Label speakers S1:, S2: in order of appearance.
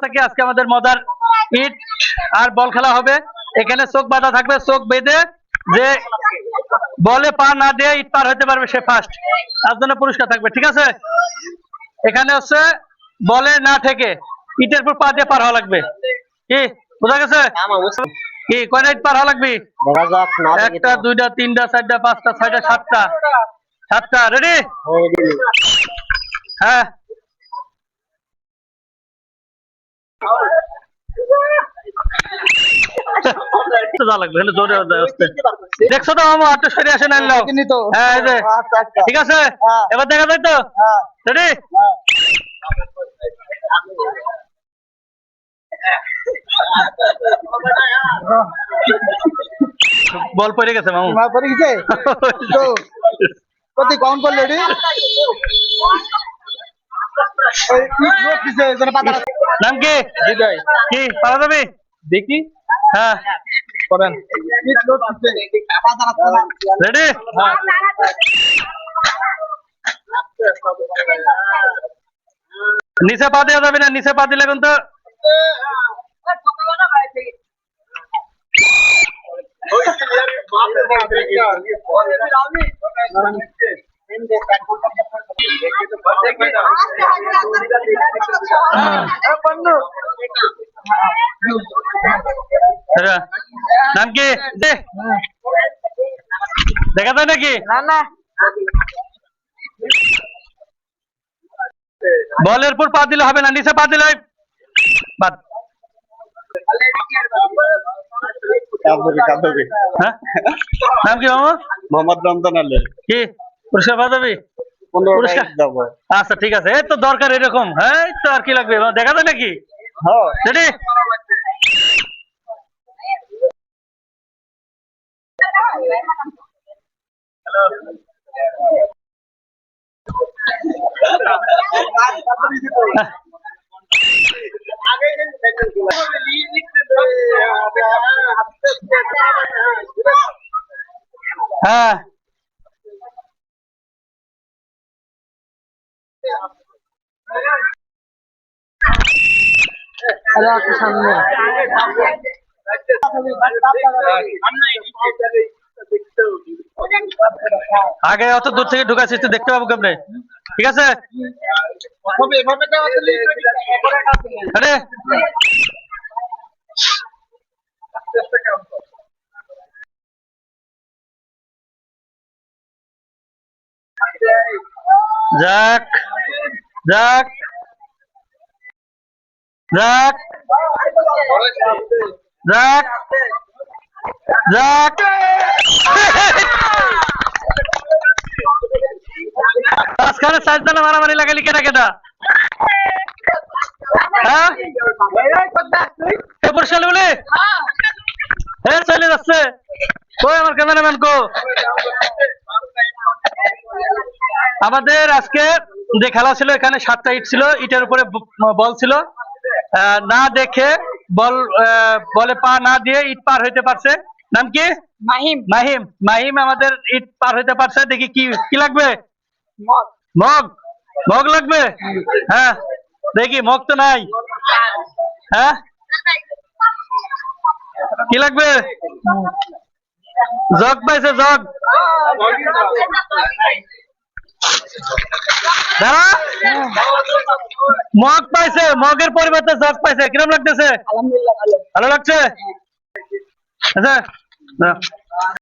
S1: থেকে আজকে আমাদের মজার ইট আর বল খেলা হবে। এখানে চোখ বাঁধা থাকবে, চোখ বেঁধে যে বলে পা না দিয়ে ইট পার হতে পারবে সে ফার্স্ট, তার জন্য পুরস্কার থাকবে। ঠিক আছে, এখানে হচ্ছে বলে না ঠেকে ইটের উপর পা দিয়ে পার হওয়া লাগবে। কি বোঝা গেছে? কি কয়টা ইট পার হওয়া লাগবে? একটা, দুইটা, তিনটা, চারটা, পাঁচটা, ছয়টা, সাতটা। সাতটা। রেডি? হ্যাঁ। দেখছো তো মামা, আটটা সরে আসে নাই। ঠিক আছে, এবার দেখা যায় তো। রেডি? বল পড়ে গেছে মামু, পড়ে গেছে তো কত কাউন্ট করলে? রেডি? নাম কি? বিজয়। কি পারা যাবে? দেখি। হ্যাঁ করেন। রেডি? নিচে পা দেওয়া যাবে না, নিচে পা দিলে কিন্তু নাম কি? দেখা যায় নাকি? বলের পর পা দিলে হবে না, নিচে পা দিলে বাদ। নাম কি মামা? মোহাম্মদ রমজান আলী। কি পুরস্কার পাওয়া যাবে? আচ্ছা ঠিক আছে, এই তো দরকার এরকম। হ্যাঁ তো আর কি লাগবে, দেখা যায় নাকি? রেডি? হ্যাঁ সামনে আগে অত দূর থেকে ঢুকাচ্ছিস, তুই দেখতে পাবো কেমনে? ঠিক আছে, যাক যাক যাক যাক যাক। মাঝখানে সাজদানা মারামারি লাগালি কেনা কেনা? হ্যাঁ বলে চলে যাচ্ছে। কই আমার ক্যামেরাম্যান কো? আমাদের আজকে যে খেলা ছিল, এখানে 7টা ইট ছিল, ইটের উপরে বল ছিল। না দেখে বলে পা না দিয়ে ইট পার হইতে পারছে। নাম কি? মাহিম। মাহিম। মাহিম আমাদের ইট পার হইতে পারছে। দেখি কি কি লাগবে? মগ। মগ লাগবে? হ্যাঁ দেখি, মগ তো নাই। হ্যাঁ কি লাগবে? জগ পাইছে, জগ। মগ পাইছে, মগের পরিবর্তে জগ পাইছে। কিরকম লাগতেছে? ভালো লাগছে। আচ্ছা